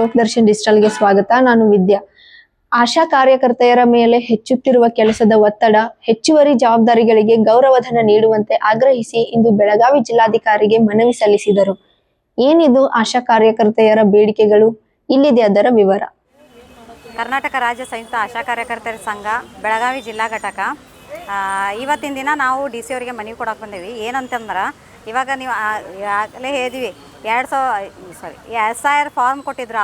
ಲೋಕದರ್ಶನ್ ಡಿಜಿಟಲ್ಗೆ ಸ್ವಾಗತ. ನಾನು ವಿದ್ಯಾ. ಆಶಾ ಕಾರ್ಯಕರ್ತೆಯರ ಮೇಲೆ ಹೆಚ್ಚುತ್ತಿರುವ ಕೆಲಸದ ಒತ್ತಡ, ಹೆಚ್ಚುವರಿ ಜವಾಬ್ದಾರಿಗಳಿಗೆ ಗೌರವಧನ ನೀಡುವಂತೆ ಆಗ್ರಹಿಸಿ ಇಂದು ಬೆಳಗಾವಿ ಜಿಲ್ಲಾಧಿಕಾರಿಗೆ ಮನವಿ ಸಲ್ಲಿಸಿದರು. ಏನಿದು ಆಶಾ ಕಾರ್ಯಕರ್ತೆಯರ ಬೇಡಿಕೆಗಳು? ಇಲ್ಲಿದೆ ಅದರ ವಿವರ. ಕರ್ನಾಟಕ ರಾಜ್ಯ ಸಂಯುಕ್ತ ಆಶಾ ಕಾರ್ಯಕರ್ತರ ಸಂಘ ಬೆಳಗಾವಿ ಜಿಲ್ಲಾ ಘಟಕ ಇವತ್ತಿನ ದಿನ ನಾವು DC ಅವರಿಗೆ ಮನವಿ ಕೊಡಕ್ಕೆ ಬಂದೇವಿ. ಏನಂತಂದ್ರೆ ಇವಾಗ ನೀವು ಆಗಲೇ ಹೇಳಿದ್ವಿ, SIR ಫಾರ್ಮ್ ಕೊಟ್ಟಿದ್ರು.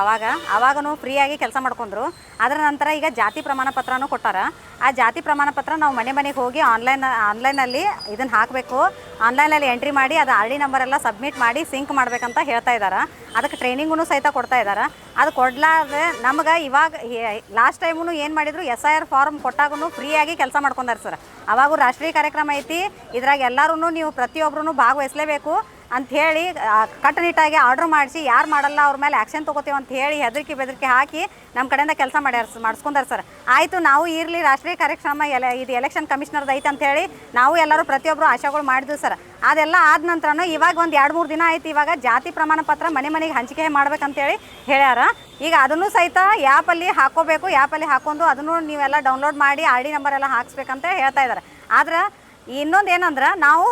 ಅವಾಗೂ ಫ್ರೀಯಾಗಿ ಕೆಲಸ ಮಾಡ್ಕೊಂಡ್ರು. ಅದರ ನಂತರ ಈಗ ಜಾತಿ ಪ್ರಮಾಣ ಪತ್ರನೂ ಕೊಟ್ಟಾರ. ಆ ಜಾತಿ ಪ್ರಮಾಣ ಪತ್ರ ನಾವು ಮನೆಗೆ ಹೋಗಿ ಆನ್ಲೈನಲ್ಲಿ ಇದನ್ನು ಹಾಕಬೇಕು. ಆನ್ಲೈನಲ್ಲಿ ಎಂಟ್ರಿ ಮಾಡಿ ಅದು RD ನಂಬರ್ ಎಲ್ಲ ಸಬ್ಮಿಟ್ ಮಾಡಿ ಸಿಂಕ್ ಮಾಡಬೇಕಂತ ಹೇಳ್ತಾ ಇದ್ದಾರೆ. ಅದಕ್ಕೆ ಟ್ರೈನಿಂಗೂ ಸಹಿತ ಕೊಡ್ತಾ ಇದ್ದಾರೆ. ಅದು ಕೊಡ್ಲಾರ್ದೆ ನಮ್ಗೆ ಇವಾಗ ಲಾಸ್ಟ್ ಟೈಮೂ ಏನು ಮಾಡಿದ್ರು, SIR ಫಾರ್ಮ್ ಕೊಟ್ಟಾಗೂ ಫ್ರೀಯಾಗಿ ಕೆಲಸ ಮಾಡ್ಕೊಂಡಾರ ಸರ್. ಅವಾಗೂ ರಾಷ್ಟ್ರೀಯ ಕಾರ್ಯಕ್ರಮ ಐತಿ, ಇದ್ರಾಗ ಎಲ್ಲರೂ ನೀವು ಪ್ರತಿಯೊಬ್ಬರೂ ಭಾಗವಹಿಸಲೇಬೇಕು ಅಂಥೇಳಿ ಕಟ್ಟುನಿಟ್ಟಾಗಿ ಆರ್ಡ್ರ್ ಮಾಡಿಸಿ, ಯಾರು ಮಾಡಲ್ಲ ಅವ್ರ ಮೇಲೆ ಆ್ಯಕ್ಷನ್ ತೊಗೋತೀವಿ ಅಂತ ಹೇಳಿ ಬೆದರಿಕೆ ಹಾಕಿ ನಮ್ಮ ಕಡೆಯಿಂದ ಕೆಲಸ ಮಾಡಿಸ್ಕೊಂಡಾರ ಸರ್. ಆಯಿತು, ನಾವು ಇರಲಿ ರಾಷ್ಟ್ರೀಯ ಕಾರ್ಯಕ್ರಮ ಇದು ಎಲೆಕ್ಷನ್ ಕಮಿಷನರ್ದು ಐತೆ ಅಂಥೇಳಿ ನಾವು ಎಲ್ಲರೂ ಪ್ರತಿಯೊಬ್ಬರು ಆಶಾಗಳು ಮಾಡಿದ್ವಿ ಸರ್. ಅದೆಲ್ಲ ಆದ ನಂತರನೂ ಇವಾಗ ಒಂದು 2-3 ದಿನ ಆಯ್ತು. ಇವಾಗ ಜಾತಿ ಪ್ರಮಾಣ ಪತ್ರ ಮನೆಗೆ ಹಂಚಿಕೆ ಮಾಡ್ಬೇಕಂತೇಳಿ ಹೇಳ್ಯಾರ. ಈಗ ಅದನ್ನು ಸಹಿತ ಆ್ಯಪಲ್ಲಿ ಹಾಕ್ಕೋಬೇಕು. ಆ್ಯಪಲ್ಲಿ ಹಾಕ್ಕೊಂಡು ಅದನ್ನು ನೀವೆಲ್ಲ ಡೌನ್ಲೋಡ್ ಮಾಡಿ RD ನಂಬರ್ ಎಲ್ಲ ಹಾಕ್ಸ್ಬೇಕಂತ ಹೇಳ್ತಾ ಇದ್ದಾರೆ. ಆದ್ರೆ ಇನ್ನೊಂದು ಏನಂದ್ರೆ, ನಾವು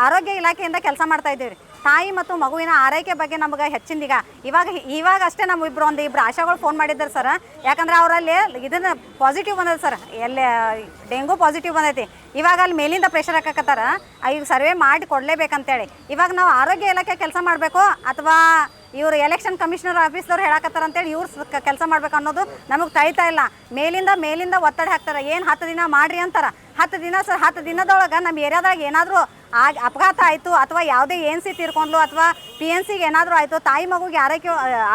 ಆರೋಗ್ಯ ಇಲಾಖೆಯಿಂದ ಕೆಲಸ ಮಾಡ್ತಾ ಇದ್ದೀವಿ. ತಾಯಿ ಮತ್ತು ಮಗುವಿನ ಆರೈಕೆ ಬಗ್ಗೆ ನಮಗೆ ಹೆಚ್ಚಿನ ಇವಾಗ ಅಷ್ಟೇ ನಮ್ಮ ಇಬ್ಬರು ಆಶಾಗಳು ಫೋನ್ ಮಾಡಿದ್ದಾರೆ ಸರ್. ಯಾಕಂದ್ರೆ ಅವರಲ್ಲಿ ಇದನ್ನು ಪಾಸಿಟಿವ್ ಬಂದೈತೆ ಸರ್, ಡೆಂಗು ಪಾಸಿಟಿವ್ ಬಂದೈತಿ. ಇವಾಗ ಅಲ್ಲಿ ಮೇಲಿಂದ ಪ್ರೆಷರ್ ಹಾಕಕತ್ತಾರ, ಈಗ ಸರ್ವೆ ಮಾಡಿ ಕೊಡಲೇಬೇಕಂತೇಳಿ. ಇವಾಗ ನಾವು ಆರೋಗ್ಯ ಇಲಾಖೆ ಕೆಲಸ ಮಾಡಬೇಕು ಅಥವಾ ಇವರು ಎಲೆಕ್ಷನ್ ಕಮಿಷನರ್ ಆಫೀಸ್ದವ್ರು ಹೇಳಕತ್ತಾರ ಅಂತೇಳಿ ಇವ್ರು ಕೆಲಸ ಮಾಡ್ಬೇಕು ಅನ್ನೋದು ನಮಗೆ ತೈತಾ ಇಲ್ಲ. ಮೇಲಿಂದ ಒತ್ತಡ ಹಾಕ್ತಾರೆ. ಏನು 10 ದಿನ ಮಾಡಿರಿ ಅಂತಾರೆ. 10 ದಿನ ಸರ್, 10 ದಿನದೊಳಗೆ ನಮ್ಮ ಏರಿಯಾದಾಗ ಏನಾದರೂ ಅಪಘಾತ ಆಯಿತು ಅಥವಾ ಯಾವುದೇ NC ತೀರ್ಕೊಂಡ್ಲು ಅಥವಾ PNCಗೆ ಏನಾದರೂ ಆಯಿತು, ತಾಯಿ ಮಗುಗೆ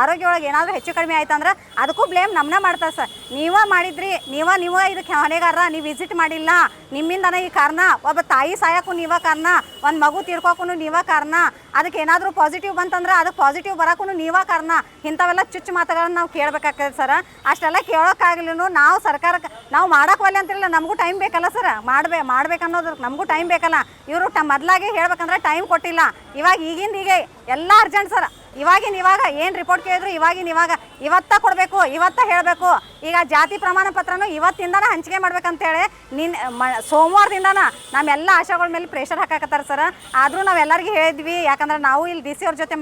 ಆರೋಗ್ಯ ಒಳಗೆ ಏನಾದರೂ ಹೆಚ್ಚು ಕಡಿಮೆ ಆಯ್ತು ಅಂದ್ರೆ ಅದಕ್ಕೂ ಬ್ಲೇಮ್ ನಮ್ಮನ್ನ ಮಾಡ್ತಾರೆ ಸರ್. ನೀವೇ ಮಾಡಿದ್ರಿ, ನೀವೇ ಇದಕ್ಕೆ ಹೊಣೆಗಾರ, ನೀವು ವಿಸಿಟ್ ಮಾಡಿಲ್ಲ, ನಿಮ್ಮಿಂದನೇ ಈ ಕಾರಣ. ಒಬ್ಬ ತಾಯಿ ಸಾಯಕ್ಕೂ ನೀವೇ ಕಾರಣ, ಒಂದು ಮಗು ತೀರ್ಕೋಕ್ಕೂ ನೀವೇ ಕಾರಣ. ಅದಕ್ಕೆ ಏನಾದರೂ ಪಾಸಿಟಿವ್ ಬಂತಂದ್ರೆ ಅದಕ್ಕೆ ಪಾಸಿಟಿವ್ ಬರೋಕ್ಕೂ ನೀವೇ ಕಾರಣ. ಇಂಥವೆಲ್ಲ ಚುಚ್ಚು ಮಾತುಗಳನ್ನ ನಾವು ಕೇಳಬೇಕಾಗ್ತದೆ ಸರ್. ಅಷ್ಟೆಲ್ಲ ಕೇಳೋಕ್ಕಾಗಲಿನೂ ನಾವು ಸರ್ಕಾರಕ್ಕೆ ನಾವು ಮಾಡೋಕ್ವಲ್ಲ ಅಂತಿರಲಿಲ್ಲ. ನಮಗೂ ಟೈಮ್ ಬೇಕಲ್ಲ ಸರ್, ಮಾಡ್ಬೇಕನ್ನೋದು ನಮಗೂ ಟೈಮ್ ಬೇಕಲ್ಲ. ಇವರು ಮೊದಲಾಗೆ ಹೇಳ್ಬೇಕಂದ್ರೆ ಟೈಮ್ ಕೊಟ್ಟಿಲ್ಲ. ಈಗಿಂದ ಎಲ್ಲ ಅರ್ಜೆಂಟ್ ಸರ್. ಇವಾಗ ಏನು ರಿಪೋರ್ಟ್ ಕೇಳಿದ್ರು ಇವತ್ತ ಕೊಡಬೇಕು, ಇವತ್ತ ಹೇಳಬೇಕು. ಈಗ ಜಾತಿ ಪ್ರಮಾಣ ಪತ್ರನೂ ಇವತ್ತಿಂದನೇ ಹಂಚಿಕೆ ಮಾಡ್ಬೇಕಂತೇಳಿ ಸೋಮವಾರದಿಂದನ ನಮ್ಮೆಲ್ಲ ಆಶಾಗಳ ಮೇಲೆ ಪ್ರೆಷರ್ ಹಾಕಕತ್ತಾರೆ ಸರ್. ಆದರೂ ನಾವೆಲ್ಲರಿಗೂ ಹೇಳಿದ್ವಿ, ಯಾಕಂದ್ರೆ ನಾವು ಇಲ್ಲಿ DC ಅವ್ರ ಜೊತೆ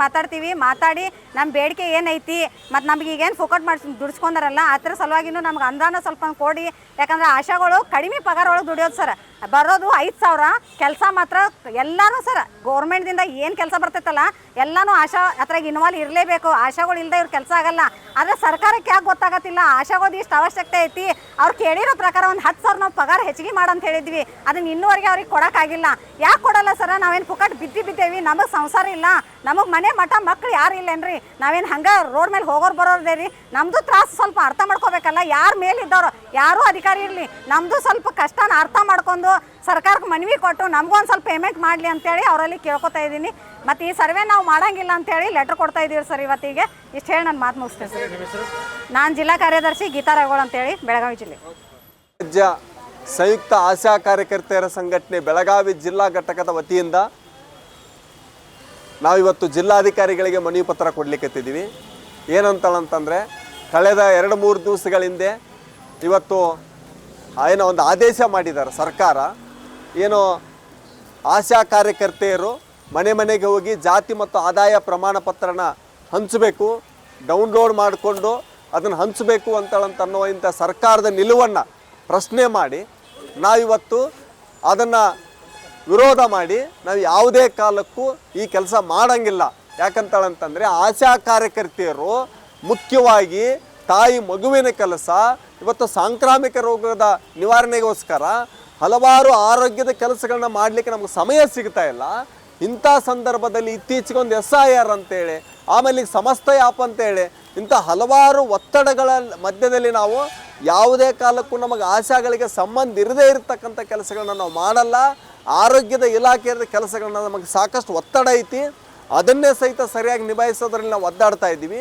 ಮಾತಾಡಿ ನಮ್ಮ ಬೇಡಿಕೆ ಏನೈತಿ ಮತ್ತು ನಮ್ಗೆ ಈಗೇನು ಫೋಕಟ್ ಮಾಡಿ ದುಡಿಸ್ಕೊಂಡಾರಲ್ಲ ಅದ್ರ ಸಲುವಾಗಿನೂ ನಮ್ಗೆ ಅನುದಾನ ಸ್ವಲ್ಪ ಕೊಡಿ. ಯಾಕಂದ್ರೆ ಆಶಾಗಳು ಕಡಿಮೆ ಪಗಾರ ಒಳಗೆ ದುಡಿಯೋದು ಸರ್. ಬರೋದು 5,000, ಕೆಲಸ ಮಾತ್ರ ಎಲ್ಲನೂ ಸರ್ ಗೌರ್ಮೆಂಟ್ದಿಂದ ಏನು ಕೆಲಸ ಬರ್ತೈತಲ್ಲ ಎಲ್ಲನೂ ಆಶಾ ಅದ್ರಾಗ ಇನ್ವಾಲ್ವ್ ಇರಲೇಬೇಕು. ಆಶಾಗಳು ಇಲ್ಲದೆ ಇವ್ರ ಕೆಲಸ ಆಗಲ್ಲ. ಆದರೆ ಸರ್ಕಾರಕ್ಕೆ ಯಾಕೆ ಗೊತ್ತಾಗತ್ತಿಲ್ಲ, ಆಶಾಗೋದು ಇಷ್ಟು ಅವಶ್ಯಕತೆ ಐತಿ. ಅವ್ರು ಕೇಳಿರೋ ಪ್ರಕಾರ ಒಂದು 10,000 ನಾವು ಪಗಾರ ಹೆಚ್ಚಿಗೆ ಮಾಡಂತ ಹೇಳಿದ್ವಿ. ಅದನ್ನು ಇನ್ನೂವರೆಗೆ ಅವ್ರಿಗೆ ಕೊಡೋಕ್ಕಾಗಿಲ್ಲ. ಯಾಕೆ ಕೊಡಲ್ಲ ಸರ? ನಾವೇನು ಪುಕಟ್ ಬಿದ್ದೇವಿ? ನಮಗೆ ಸಂಸಾರ ಇಲ್ಲ, ನಮಗೆ ಮನೆ ಮಠ ಮಕ್ಳು ಯಾರು ಇಲ್ಲೇನ್ರಿ? ನಾವೇನು ಹಂಗೆ ರೋಡ್ ಮೇಲೆ ಹೋಗೋರು ಬರೋದೇ ರೀ? ನಮ್ಮದು ತ್ರಾಸು ಸ್ವಲ್ಪ ಅರ್ಥ ಮಾಡ್ಕೋಬೇಕಲ್ಲ. ಯಾರು ಮೇಲಿದ್ದವರು, ಯಾರೂ ಅಧಿಕಾರಿ ಇರಲಿ, ನಮ್ಮದು ಸ್ವಲ್ಪ ಕಷ್ಟನ ಅರ್ಥ ಮಾಡ್ಕೊಂಡು ಸರ್ಕಾರಕ್ಕೆ ಮನವಿ ಕೊಟ್ಟು ನಮಗೊಂದು ಸ್ವಲ್ಪ ಪೇಮೆಂಟ್ ಮಾಡಲಿ ಅಂತೇಳಿ ಅವರಲ್ಲಿ ಕೇಳ್ಕೊತಾ ಇದ್ದೀನಿ. ಮತ್ತು ಈ ಸರ್ವೆ ನಾವು ಮಾಡೋಂಗಿಲ್ಲ ಅಂತೇಳಿ ಲೆಟ್ರ್ ಕೊಡ್ತಾ ಇದ್ದೀವಿ ಸರ್. ಇವತ್ತಿಗೆ ಇಷ್ಟು ಹೇಳಿ ನಾನು ಮಾತು ಮುಗಿಸ್ತೇನೆ ಸರ್. ನಾನು ಜಿಲ್ಲಾ ಕಾರ್ಯದರ್ಶಿ ಗೀತಾ ರಾಘೋಳ್ ಅಂತೇಳಿ, ಬೆಳಗಾವಿ ಜಿಲ್ಲೆ. ರಾಜ್ಯ ಸಂಯುಕ್ತ ಆಶಾ ಕಾರ್ಯಕರ್ತೆಯರ ಸಂಘಟನೆ ಬೆಳಗಾವಿ ಜಿಲ್ಲಾ ಘಟಕದ ವತಿಯಿಂದ ನಾವಿವತ್ತು ಜಿಲ್ಲಾಧಿಕಾರಿಗಳಿಗೆ ಮನವಿ ಪತ್ರ ಕೊಡಲಿಕ್ಕೆತ್ತಿದ್ದೀವಿ. ಏನಂತಂದರೆ, ಕಳೆದ 2-3 ದಿವಸಗಳ ಹಿಂದೆ ಇವತ್ತು ಏನೋ ಒಂದು ಆದೇಶ ಮಾಡಿದ್ದಾರೆ ಸರ್ಕಾರ. ಏನೋ ಆಶಾ ಕಾರ್ಯಕರ್ತೆಯರು ಮನೆಗೆ ಹೋಗಿ ಜಾತಿ ಮತ್ತು ಆದಾಯ ಪ್ರಮಾಣ ಪತ್ರನ ಹಂಚಬೇಕು, ಡೌನ್ಲೋಡ್ ಮಾಡಿಕೊಂಡು ಅದನ್ನು ಹಂಚಬೇಕು ಅಂತನ್ನೋ ಇಂಥ ಸರ್ಕಾರದ ನಿಲುವನ್ನು ಪ್ರಶ್ನೆ ಮಾಡಿ ನಾವಿವತ್ತು ಅದನ್ನು ವಿರೋಧ ಮಾಡಿ ನಾವು ಯಾವುದೇ ಕಾಲಕ್ಕೂ ಈ ಕೆಲಸ ಮಾಡೋಂಗಿಲ್ಲ. ಯಾಕಂತಂದರೆ ಆಶಾ ಕಾರ್ಯಕರ್ತೆಯರು ಮುಖ್ಯವಾಗಿ ತಾಯಿ ಮಗುವಿನ ಕೆಲಸ, ಇವತ್ತು ಸಾಂಕ್ರಾಮಿಕ ರೋಗದ ನಿವಾರಣೆಗೋಸ್ಕರ ಹಲವಾರು ಆರೋಗ್ಯದ ಕೆಲಸಗಳನ್ನ ಮಾಡಲಿಕ್ಕೆ ನಮಗೆ ಸಮಯ ಸಿಗ್ತಾ ಇಲ್ಲ. ಇಂಥ ಸಂದರ್ಭದಲ್ಲಿ ಇತ್ತೀಚೆಗೆ ಒಂದು SIR ಅಂತೇಳಿ, ಆಮೇಲೆ ಈಗ ಸಮಸ್ತ ಆ್ಯಪ್ ಅಂತೇಳಿ, ಇಂಥ ಹಲವಾರು ಒತ್ತಡಗಳ ಮಧ್ಯದಲ್ಲಿ ನಾವು ಯಾವುದೇ ಕಾಲಕ್ಕೂ ನಮಗೆ ಆಶಾಗಳಿಗೆ ಸಂಬಂಧ ಇರದೇ ಇರತಕ್ಕಂಥ ಕೆಲಸಗಳನ್ನ ನಾವು ಮಾಡಲ್ಲ. ಆರೋಗ್ಯದ ಇಲಾಖೆಯ ಕೆಲಸಗಳನ್ನ ನಮಗೆ ಸಾಕಷ್ಟು ಒತ್ತಡ ಐತಿ, ಅದನ್ನೇ ಸಹಿತ ಸರಿಯಾಗಿ ನಿಭಾಯಿಸೋದ್ರಲ್ಲಿ ನಾವು ಒದ್ದಾಡ್ತಾ ಇದ್ದೀವಿ.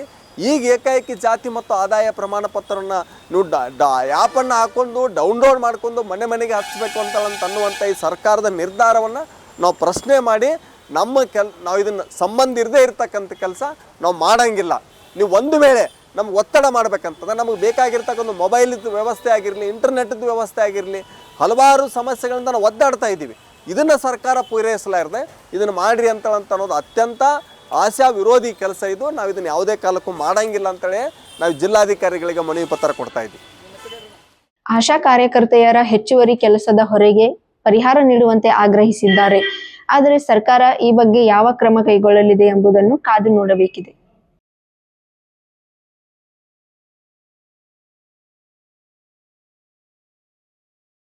ಈಗ ಏಕಾಏಕಿ ಜಾತಿ ಮತ್ತು ಆದಾಯ ಪ್ರಮಾಣ ಪತ್ರವನ್ನು ನೀವು ಆ್ಯಪನ್ನು ಹಾಕ್ಕೊಂಡು ಡೌನ್ಲೋಡ್ ಮಾಡಿಕೊಂಡು ಮನೆಗೆ ಹಚ್ಚಬೇಕು ಅನ್ನುವಂಥ ಈ ಸರ್ಕಾರದ ನಿರ್ಧಾರವನ್ನು ನಾವು ಪ್ರಶ್ನೆ ಮಾಡಿ ನಾವು ಇದನ್ನು ಸಂಬಂಧ ಇರದೇ ಇರತಕ್ಕಂಥ ಕೆಲಸ ನಾವು ಮಾಡೋಂಗಿಲ್ಲ. ನೀವು ಒಂದು ವೇಳೆ ನಮ್ಗೆ ಒತ್ತಡ ಮಾಡ್ಬೇಕಂತಂದ್ರೆ ನಮಗೆ ಬೇಕಾಗಿರ್ತಕ್ಕಂಥ ಮೊಬೈಲಿದ್ದು ವ್ಯವಸ್ಥೆ ಆಗಿರಲಿ, ಇಂಟರ್ನೆಟ್ದು ವ್ಯವಸ್ಥೆ ಆಗಿರಲಿ, ಹಲವಾರು ಸಮಸ್ಯೆಗಳಿಂದ ನಾವು ಒದ್ದಾಡ್ತಾ ಇದ್ದೀವಿ. ಇದನ್ನು ಸರ್ಕಾರ ಪೂರೈಸಲಾರದೆ ಇದನ್ನು ಮಾಡಿರಿ ಅಂತ ಅನ್ನೋದು ಅತ್ಯಂತ ಆಶಾ ವಿರೋಧಿ ಕೆಲಸ ಇದು. ನಾವು ಇದನ್ನು ಯಾವುದೇ ಕಾಲಕ್ಕೂ ಮಾಡಂಗಿಲ್ಲ ಅಂತೇಳಿ ನಾವು ಜಿಲ್ಲಾಧಿಕಾರಿಗಳಿಗೆ ಮನವಿ ಪತ್ರ ಕೊಡ್ತಾ ಇದ್ದೀವಿ. ಆಶಾ ಕಾರ್ಯಕರ್ತೆಯರ ಹೆಚ್ಚುವರಿ ಕೆಲಸದ ಹೊರೆಗೆ ಪರಿಹಾರ ನೀಡುವಂತೆ ಆಗ್ರಹಿಸಿದ್ದಾರೆ. ಆದರೆ ಸರ್ಕಾರ ಈ ಬಗ್ಗೆ ಯಾವ ಕ್ರಮ ಕೈಗೊಳ್ಳಲಿದೆ ಎಂಬುದನ್ನು ಕಾದು ನೋಡಬೇಕಿದೆ.